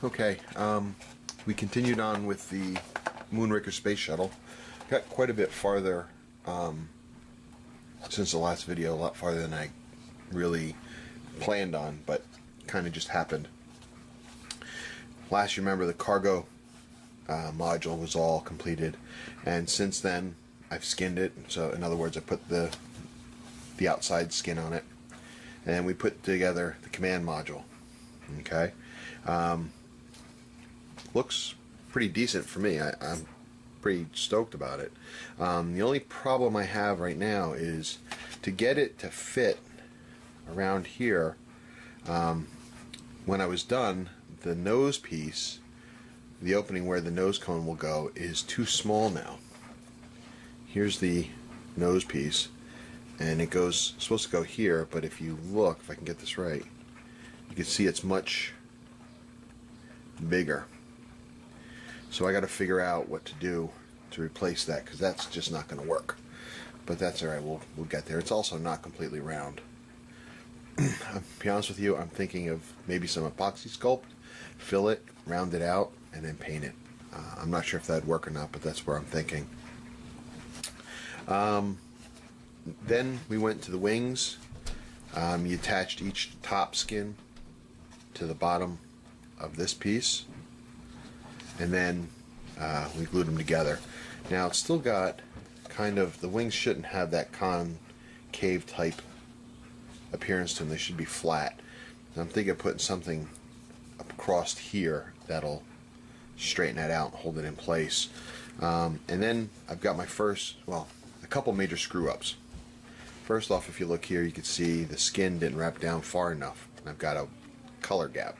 Okay, we continued on with the Moonraker space shuttle. Got quite a bit farther since the last video, a lot farther than I really planned on, but kind of just happened. Last, you remember the cargo module was all completed, and since then I've skinned it. So in other words, I put the outside skin on it, and we put together the command module. Okay, looks pretty decent for me. I'm pretty stoked about it. The only problem I have right now is to get it to fit around here. When I was done, the nose piece, the opening where the nose cone will go, is too small now. Here's the nose piece, and it goes supposed to go here, but if you look, if I can get this right, you can see it's much bigger. So I got to figure out what to do to replace that, because that's just not going to work. But that's alright, we'll get there. It's also not completely round. To be honest with you, I'm thinking of maybe some epoxy sculpt, fill it, round it out, and then paint it. I'm not sure if that'd work or not, but that's where I'm thinking. Then we went to the wings. You attached each top skin to the bottom of this piece, and then we glued them together. Now it's still got kind of, the wings shouldn't have that concave type appearance to them. They should be flat. And I'm thinking of putting something across here that'll straighten that out and hold it in place. And then I've got my first, well, a couple major screw ups. First off, if you look here, you can see the skin didn't wrap down far enough, and I've got a color gap.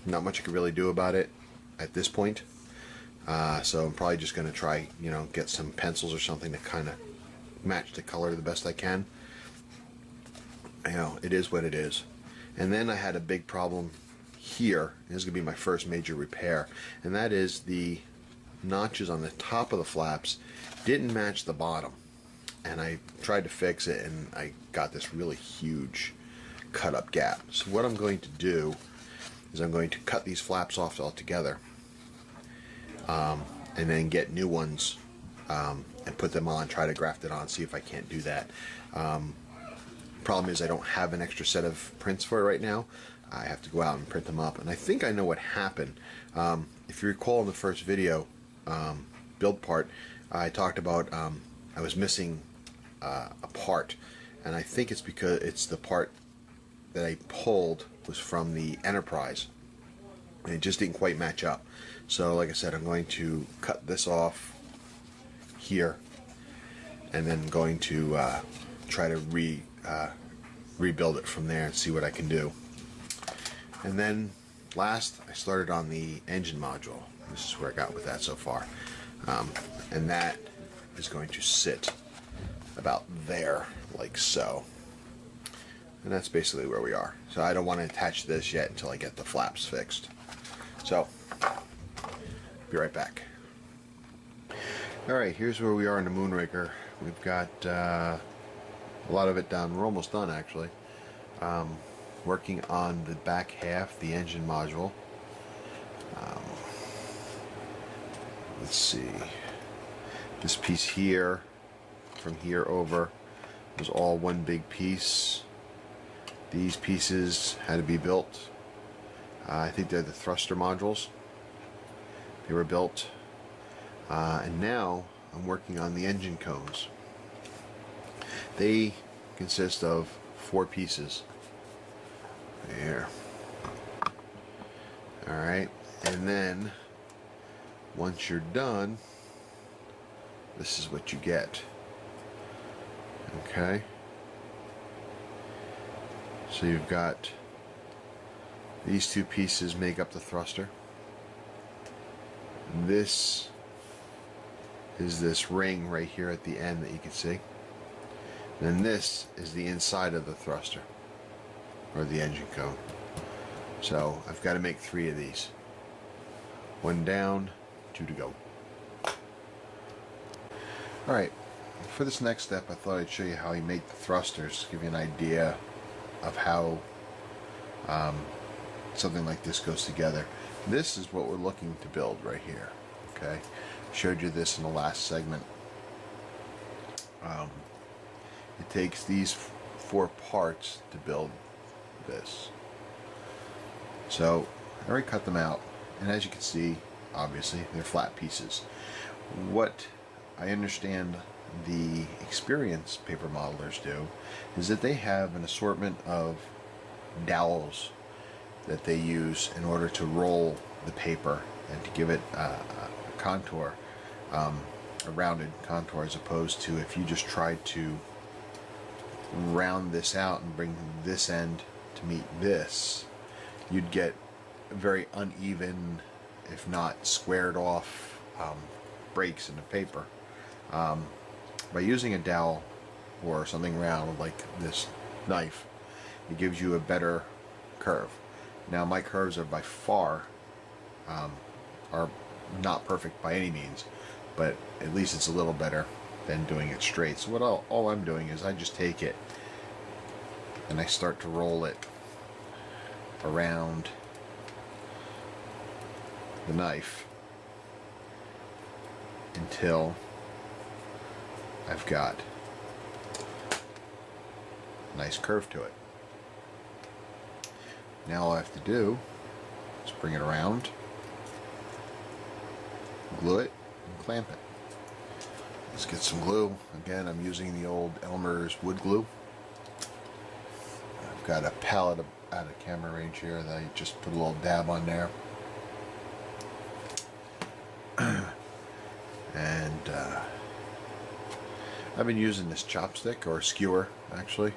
Not much I can really do about it at this point, so I'm probably just going to try, get some pencils or something to kind of match the color the best I can. It is what it is. And then I had a big problem here. This is going to be my first major repair, and that is the notches on the top of the flaps didn't match the bottom, and I tried to fix it, and I got this really huge cut up gap. So what I'm going to do is I'm going to cut these flaps off altogether, and then get new ones and put them on, try to graft it on, see if I can't do that. Problem is I don't have an extra set of prints for it right now. I have to go out and print them up, and I think I know what happened. If you recall in the first video, build part, I talked about I was missing a part, and I think it's because it's the part that I pulled was from the Enterprise, and it just didn't quite match up. So like I said, I'm going to cut this off here, and then going to try to rebuild it from there and see what I can do. And then last, I started on the engine module. This is where I got with that so far, and that is going to sit about there, like so. And that's basically where we are. So I don't want to attach this yet until I get the flaps fixed. So, be right back. Alright, here's where we are in the Moonraker. We've got a lot of it done. We're almost done, actually. Working on the back half, the engine module. Let's see. This piece here, from here over, was all one big piece. These pieces had to be built. I think they're the thruster modules. They were built. And now I'm working on the engine cones. They consist of 4 pieces. There. Alright. And then, once you're done, this is what you get. Okay. So you've got these 2 pieces make up the thruster. This is this ring right here at the end that you can see. And this is the inside of the thruster, or the engine cone. So I've got to make 3 of these. 1 down, 2 to go. Alright, for this next step I thought I'd show you how you make the thrusters, give you an idea of how something like this goes together. This is what we're looking to build right here. Okay, showed you this in the last segment. It takes these 4 parts to build this. So I already cut them out, and as you can see, obviously they're flat pieces. What I understand the experienced paper modelers do is that they have an assortment of dowels that they use in order to roll the paper and to give it a contour, a rounded contour, as opposed to if you just tried to round this out and bring this end to meet this, you'd get very uneven, if not squared off, breaks in the paper. By using a dowel or something round like this knife, it gives you a better curve. Now my curves are by far are not perfect by any means, but at least it's a little better than doing it straight. So what all I'm doing is I just take it and I start to roll it around the knife until I've got a nice curve to it. Now all I have to do is bring it around, glue it, and clamp it. Let's get some glue. Again, I'm using the old Elmer's wood glue. I've got a palette out of camera range here that I just put a little dab on there. And I've been using this chopstick, or skewer actually,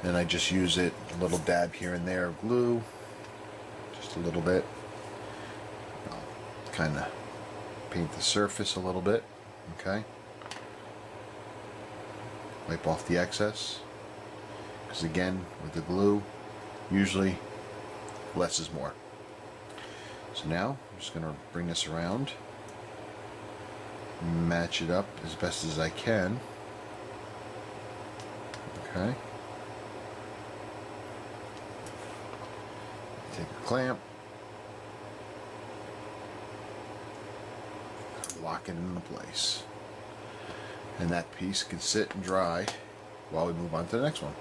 and I just use it, a little dab here and there of glue, just a little bit. I'll kind of paint the surface a little bit, okay? Wipe off the excess, because again, with the glue, usually less is more. So now I'm just going to bring this around, match it up as best as I can. Okay. Take a clamp, lock it into place, and that piece can sit and dry while we move on to the next one.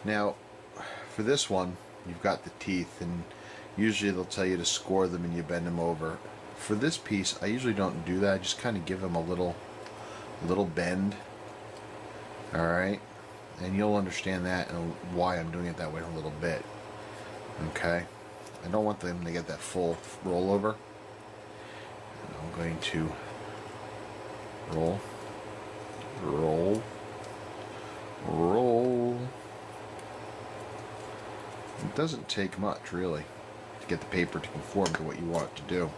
Now, for this one, you've got the teeth, and usually they'll tell you to score them and you bend them over. For this piece, I usually don't do that. I just kind of give them a little bend. All right, and you'll understand that and why I'm doing it that way in a little bit. Okay, I don't want them to get that full rollover. And I'm going to roll, roll, roll. It doesn't take much really to get the paper to conform to what you want it to do.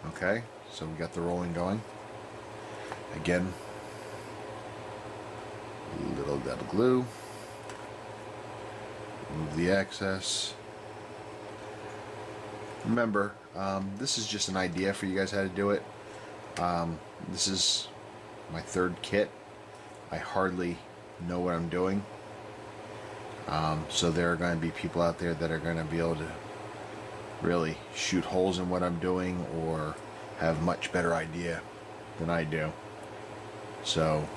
Okay, so we got the rolling going. Again, a little dab of glue, remove the excess. Remember, this is just an idea for you guys how to do it. This is my 3rd kit. I hardly know what I'm doing. So there are going to be people out there that are going to be able to really shoot holes in what I'm doing or have much better idea than I do. So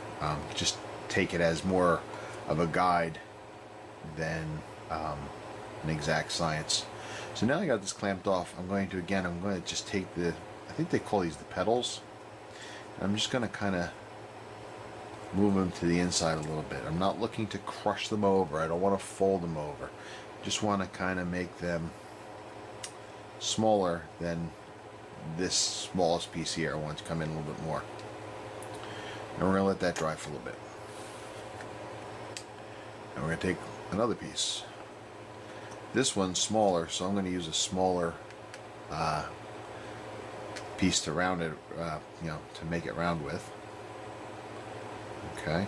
just take it as more of a guide than an exact science. So now I got this clamped off, I'm going to just take I think they call these the petals. I'm just going to kind of move them to the inside a little bit. I'm not looking to crush them over. I don't want to fold them over. Just want to kind of make them smaller than this smallest piece here. I want to come in a little bit more. And we're going to let that dry for a little bit. And we're going to take another piece. This one's smaller, so I'm going to use a smaller piece to round it, to make it round with. Okay.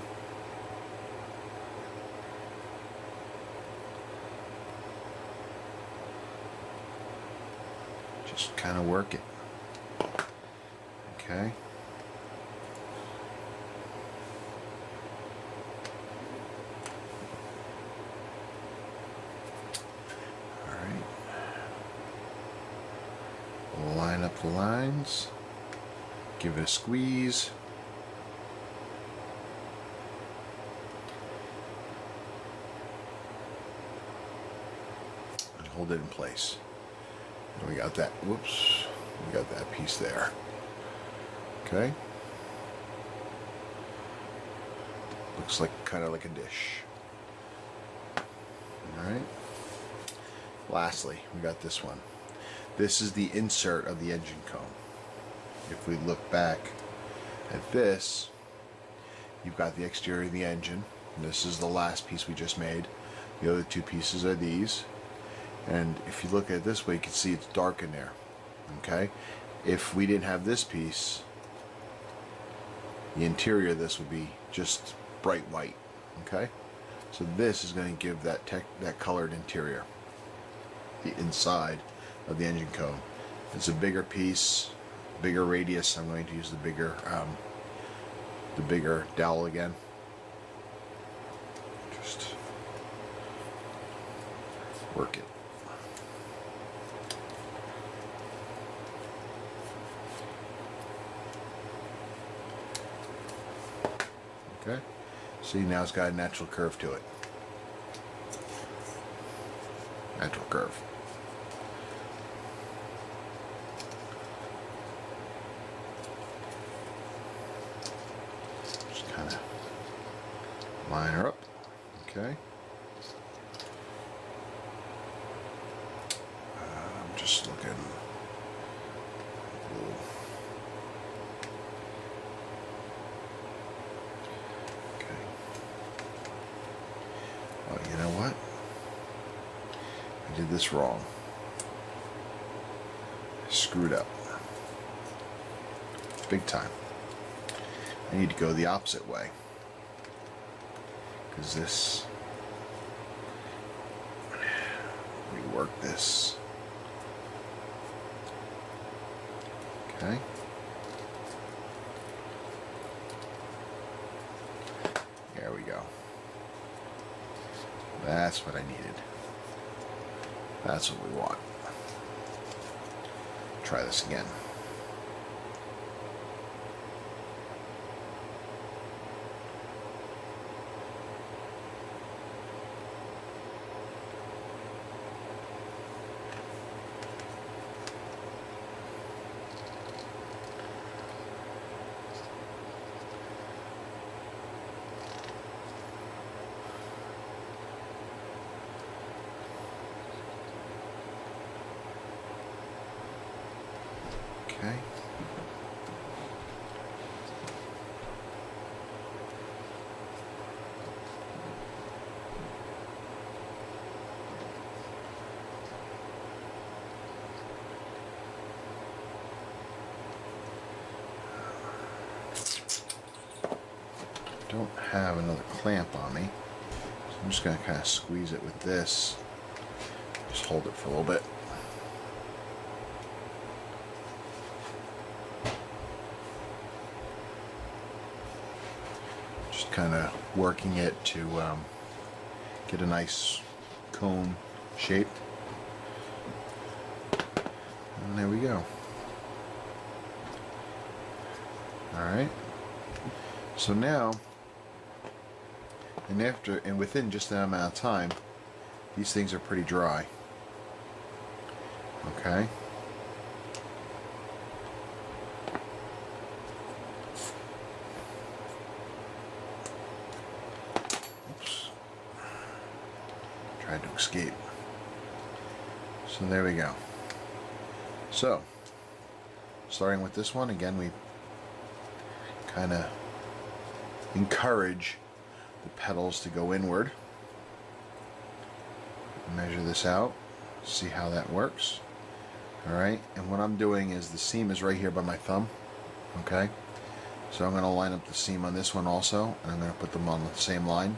Just kind of work it. Okay. up the lines, give it a squeeze. And hold it in place. And we got that, whoops, we got that piece there. Okay. Looks like kind of like a dish. Alright. Lastly, we got this one. This is the insert of the engine cone. If we look back at this, you've got the exterior of the engine. This is the last piece we just made. The other two pieces are these. And if you look at it this way, you can see it's dark in there. Okay? If we didn't have this piece, the interior of this would be just bright white. Okay? So this is going to give that colored interior. The inside of the engine cone. It's a bigger piece, bigger radius. I'm going to use the bigger dowel again. Just work it. Okay. See, now it's got a natural curve to it. Natural curve. Just kind of line her up. Okay. I'm just looking. Okay. Oh, you know what? I did this wrong. I screwed up. Big time. I need to go the opposite way. Because this... rework this. Okay. There we go. That's what I needed. That's what we want. Try this again. Okay. Don't have another clamp on me, so I'm just going to kind of squeeze it with this. Just hold it for a little bit. Kind of working it to get a nice cone shape. And there we go. Alright. So now, and within just that amount of time, these things are pretty dry. Okay. Tried to escape. So there we go. So, starting with this one, again, we kind of encourage the pedals to go inward. Measure this out, see how that works. Alright, and what I'm doing is the seam is right here by my thumb. Okay, so I'm going to line up the seam on this one also, and I'm going to put them on the same line.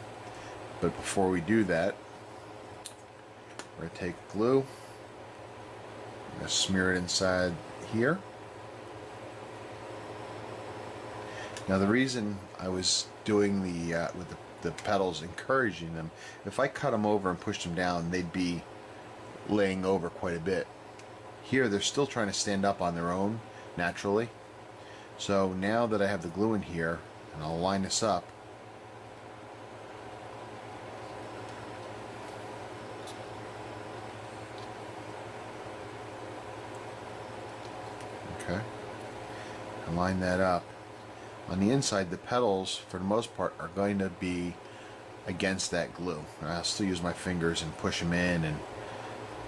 But before we do that, we're going to take glue, I'm going to smear it inside here. Now the reason I was doing the with the pedals, encouraging them, if I cut them over and pushed them down, they'd be laying over quite a bit Here they're still trying to stand up on their own naturally. So now that I have the glue in here, and I'll line this up, okay, and line that up. On the inside, the petals, for the most part, are going to be against that glue. And I'll still use my fingers and push them in and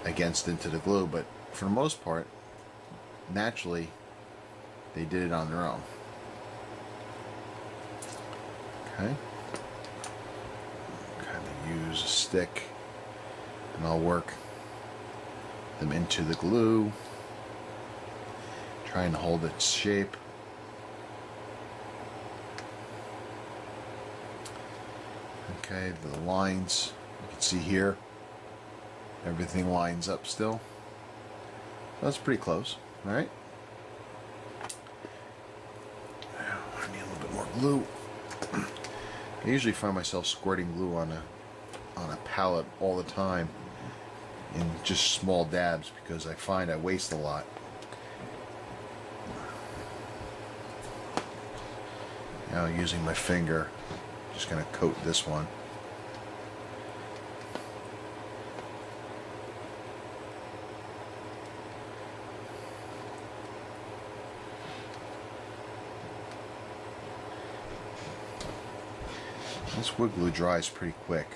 against into the glue, but for the most part, naturally, they did it on their own. Okay. Kind of use a stick, and I'll work them into the glue, trying to hold its shape. Okay, the lines, you can see here, everything lines up still. That's pretty close. All right. Now I need a little bit more glue. I usually find myself squirting glue on a palette all the time in just small dabs because I find I waste a lot. Now using my finger, just going to coat this one. This wood glue dries pretty quick.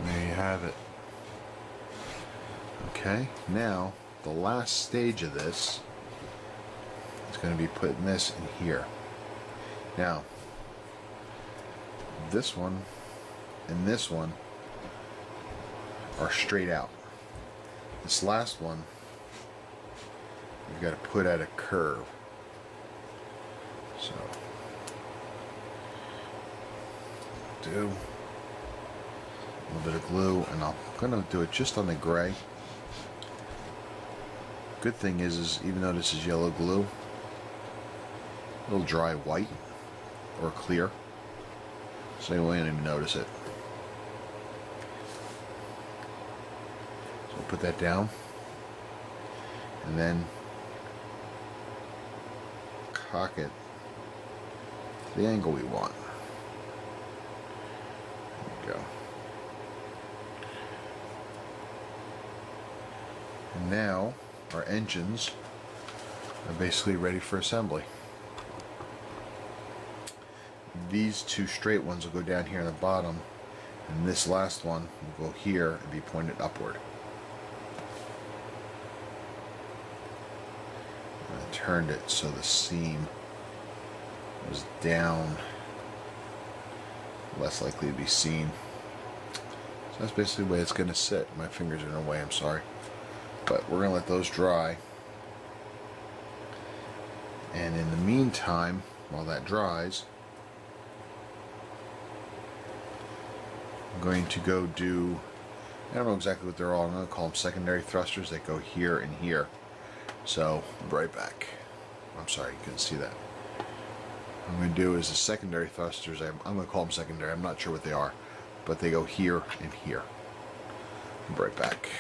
There you have it. Okay, now the last stage of this is going to be putting this in here. Now, this one and this one are straight out. This last one, you've got to put at a curve. So, do a little bit of glue, and I'm going to do it just on the gray. Good thing is even though this is yellow glue, it'll dry white or clear, so you won't even notice it. So we'll put that down, and then cock it to the angle we want. There we go. And now our engines are basically ready for assembly. These two straight ones will go down here in the bottom, and this last one will go here and be pointed upward. I turned it so the seam was down, less likely to be seen. So that's basically the way it's going to sit. My fingers are in the way, I'm sorry. But we're going to let those dry. And in the meantime, while that dries, I'm going to go do, I don't know exactly what they're all, I'm going to call them secondary thrusters that go here and here. So, I'll be right back. I'm sorry, you couldn't see that. What I'm going to do is the secondary thrusters, I'm going to call them secondary, I'm not sure what they are, but they go here and here. I'll be right back.